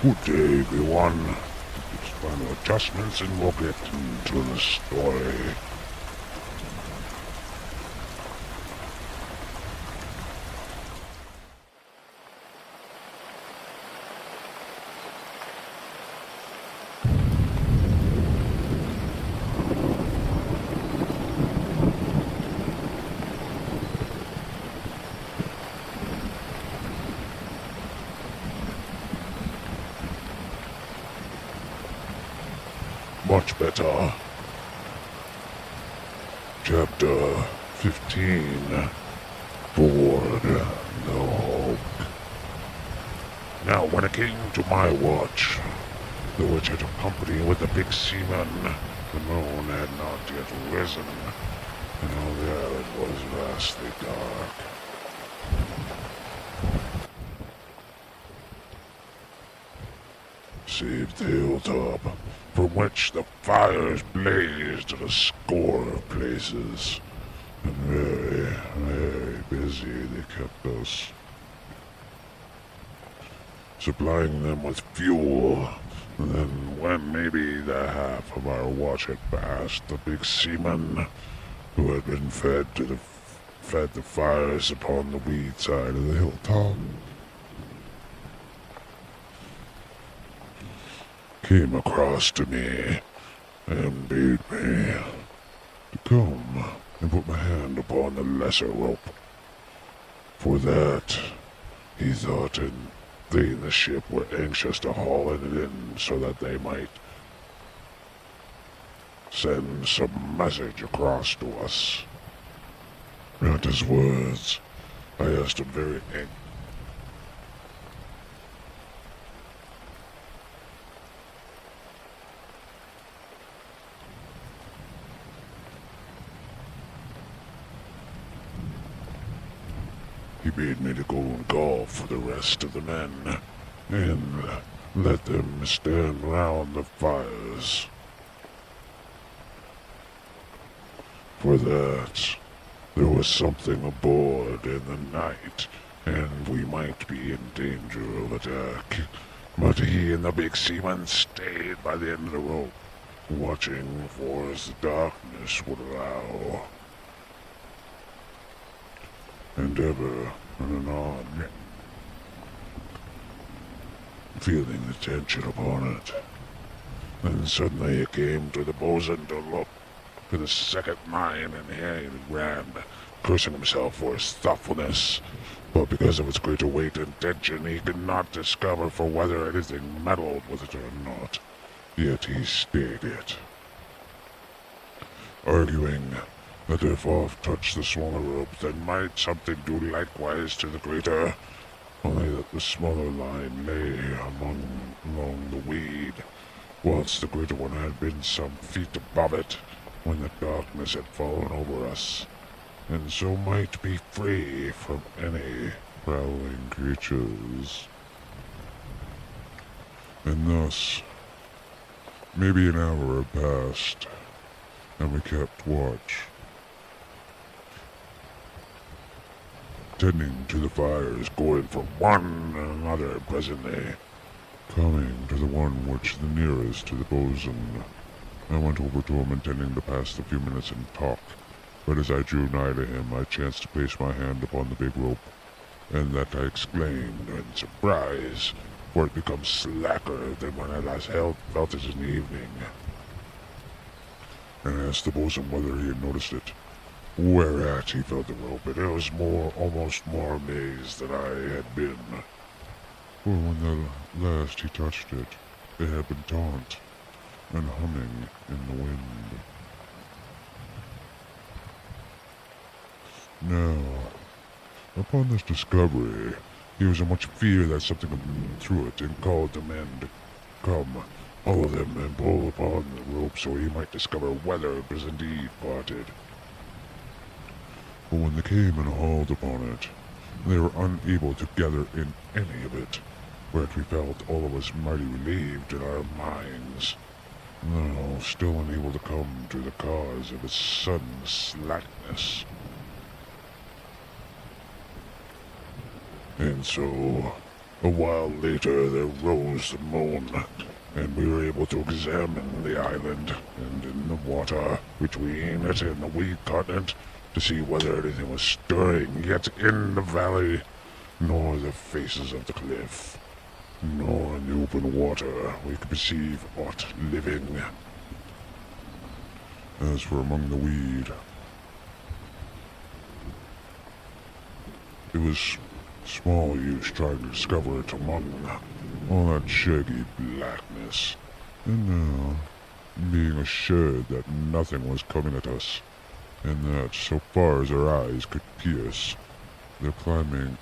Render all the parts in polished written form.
Good day, everyone. Just final adjustments and we'll get into the story. Much better. Chapter 15. Board the Hulk. Now, when it came to my watch, the witch had company with the big seaman. The moon had not yet risen, and all there it was vastly dark. Save the hilltop, from which the fires blazed in a score of places, and very, very busy they kept us, supplying them with fuel. And then when maybe the half of our watch had passed, the big seaman, who had been fed the fires upon the weed side of the hilltop, came across to me and bade me to come and put my hand upon the lesser rope. For that, he thought, and they in the ship were anxious to haul it in so that they might send some message across to us. Not his words. I asked him very anxiously. He bade me to go and call for the rest of the men, and let them stand round the fires. For that, there was something aboard in the night, and we might be in danger of attack. But he and the big seaman stayed by the end of the rope, watching for as the darkness would allow. And ever and anon, feeling the tension upon it. Then suddenly it came to the bosun to look for the second mine, and here he ran, cursing himself for his thoughtfulness. But because of its greater weight and tension, he could not discover for whether anything meddled with it or not. Yet he stayed it, arguing that if off touched the smaller rope, then might something do likewise to the greater, only that the smaller line lay along the weed, whilst the greater one had been some feet above it when the darkness had fallen over us, and so might be free from any prowling creatures. And thus, maybe an hour had passed, and we kept watch, tending to the fires, going from one and another, presently coming to the one which the nearest to the bosun. I went over to him, intending to pass the few minutes and talk, but as I drew nigh to him, I chanced to place my hand upon the big rope, and that I exclaimed in surprise, for it became slacker than when I last felt it in the evening, and asked the bosun whether he had noticed it. Whereat he felt the rope, and I was almost more amazed than I had been. For when the last he touched it, it had been taut and humming in the wind. Now, upon this discovery, he was in much fear that something had been through it, and called the men to come, all of them, and pull upon the rope so he might discover whether it was indeed parted. But when they came and hauled upon it, they were unable to gather in any of it, whereat we felt all of us mighty relieved in our minds, though still unable to come to the cause of its sudden slackness. And so, A while later there rose the moon, and we were able to examine the island and in the water between it and the weed continent to see whether anything was stirring yet in the valley, nor the faces of the cliff, nor in the open water we could perceive aught living. As for among the weed, it was small use trying to discover it among all that shaggy blackness, and being assured that nothing was coming at us, and that so far as our eyes could pierce, they climbed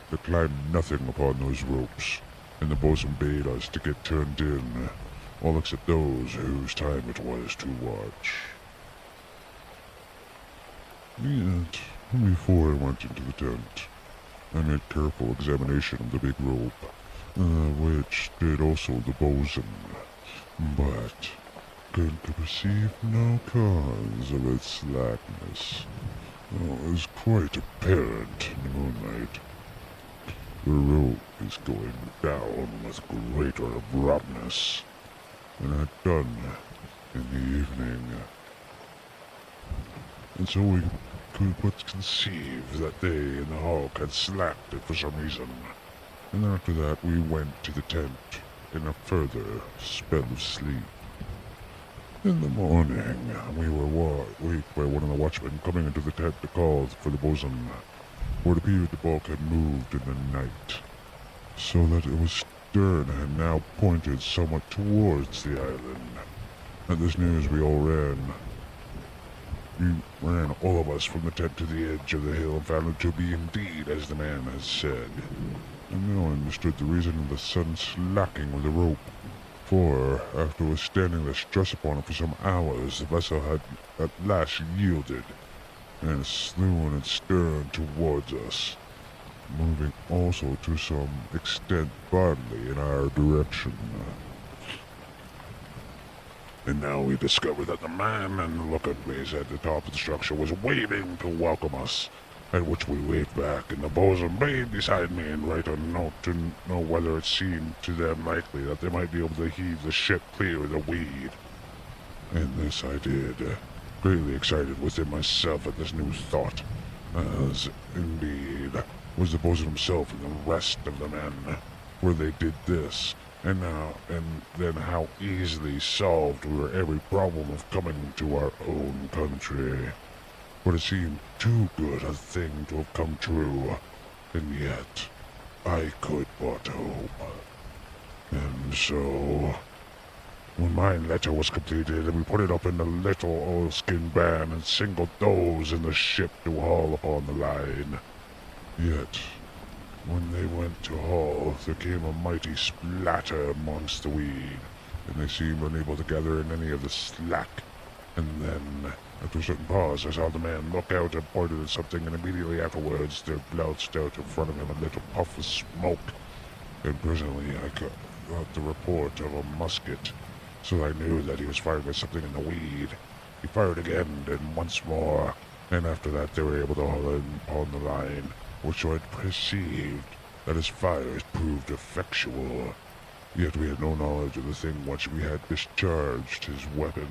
nothing upon those ropes, and the bosun bade us to get turned in, all except those whose time it was to watch. Yet, before I went into the tent, I made careful examination of the big rope, which did also the bosun, but could perceive no cause of its slackness. It was quite apparent in the moonlight. The rope is going down with greater abruptness than it had done in the evening, and so we could but conceive that they in the hulk had slacked it for some reason. And after that we went to the tent in a further spell of sleep. In the morning, we were waked by one of the watchmen coming into the tent to call for the bosun, for it appeared the bulk had moved in the night, so that it was stern and now pointed somewhat towards the island. At this news we all ran. We ran, all of us, from the tent to the edge of the hill and found it to be indeed as the man had said. And now I understood the reason of the sudden slacking of the rope, for, after withstanding the stress upon it for some hours, the vessel had at last yielded, and slew in its stern towards us, moving also to some extent bodily in our direction. And now we discovered that the man in the lookout place at the top of the structure was waving to welcome us, at which we waved back, and the bosun laid beside me and write a note to know whether it seemed to them likely that they might be able to heave the ship clear of the weed. And this I did, greatly excited within myself at this new thought, as indeed was the bosun himself and the rest of the men, for they did this. And then how easily solved were every problem of coming to our own country. But it seemed too good a thing to have come true, and yet I could but hope. And so, when my letter was completed, and we put it up in the little oilskin band and singled those in the ship to haul upon the line. Yet, when they went to haul, there came a mighty splatter amongst the weed, and they seemed unable to gather in any of the slack. And then, after a certain pause, I saw the man look out and pointed at something, and immediately afterwards there belched out in front of him a little puff of smoke. And presently I got the report of a musket, so I knew that he was firing at something in the weed. He fired again, and once more, and after that they were able to haul in upon the line, which I had perceived that his fires proved effectual. Yet we had no knowledge of the thing which we had discharged his weapon.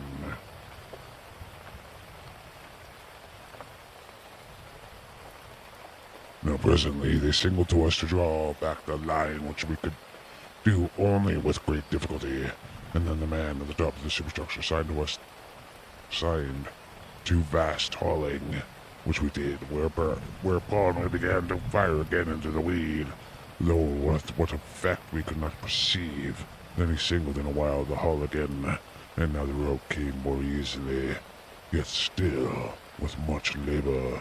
Now presently they signaled to us to draw back the line, which we could do only with great difficulty, and then the man at the top of the superstructure signed to vast hauling, which we did, whereupon we began to fire again into the weed, though with what effect we could not perceive. Then he signaled in a while to haul again, and now the rope came more easily, yet still with much labor,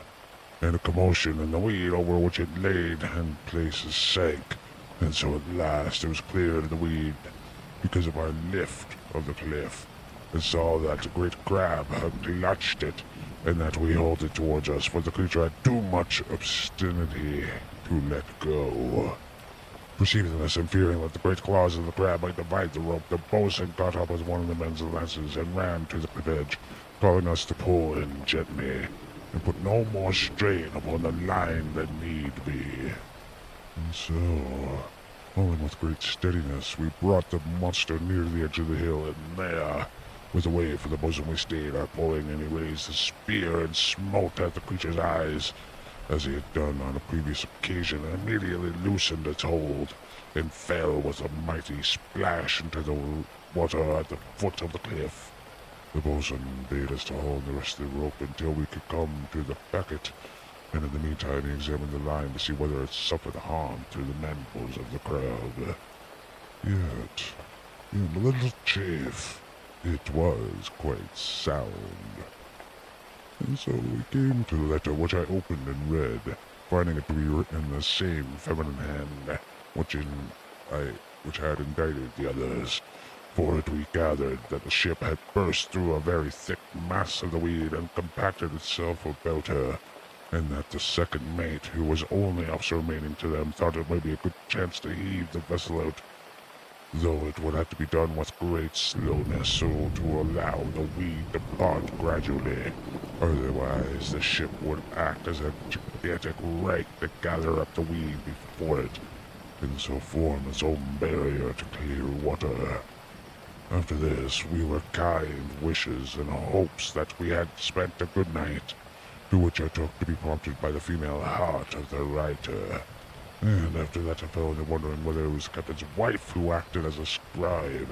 and a commotion in the weed over which it laid in places sank, and so at last it was clear of the weed because of our lift of the cliff, and saw that a great crab had clutched it, and that we hauled it towards us, for the creature had too much obstinity to let go. Perceiving this and fearing that the great claws of the crab might divide the rope, the bosun caught up with one of the men's lances and ran to the cliff edge, calling us to pull in gently, and put no more strain upon the line than need be. And so, Pulling with great steadiness, we brought the monster near the edge of the hill, and there, with a way for the bosom we stayed our pulling, and he raised his spear and smote at the creature's eyes, as he had done on a previous occasion, and immediately loosened its hold, and fell with a mighty splash into the water at the foot of the cliff. The bosun bade us to haul the rest of the rope until we could come to the bucket, and in the meantime he examined the line to see whether it suffered harm through the mandibles of the crab. Yet, in a little chafe, it was quite sound. And so we came to the letter, which I opened and read, finding it to be written in the same feminine hand which had indicted the others. For it we gathered that the ship had burst through a very thick mass of the weed and compacted itself about her, and that the second mate, who was only officer remaining to them, thought it might be a good chance to heave the vessel out, though it would have to be done with great slowness, so to allow the weed to part gradually. Otherwise, the ship would act as a gigantic rake to gather up the weed before it, and so form its own barrier to clear water. After this, we were kind wishes and hopes that we had spent a good night, to which I took to be prompted by the female heart of the writer. And after that I fell into wondering whether it was the captain's wife who acted as a scribe.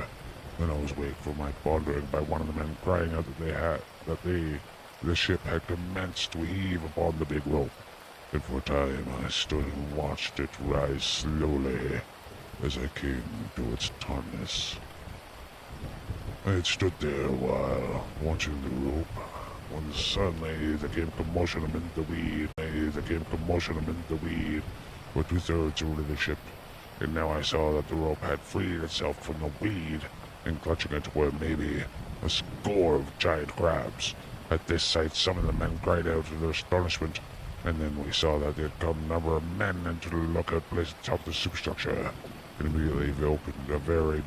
Then I was waked from my pondering by one of the men crying out the ship had commenced to heave upon the big rope, and for a time I stood and watched it rise slowly as I came to its tautness. I had stood there a while, watching the rope, when suddenly there came commotion amid the weed. For 2/3 of the ship, and now I saw that the rope had freed itself from the weed, and clutching it were maybe a score of giant crabs. At this sight some of the men cried out in their astonishment, and then we saw that there had come a number of men into the lookout place atop the superstructure, and immediately they opened a very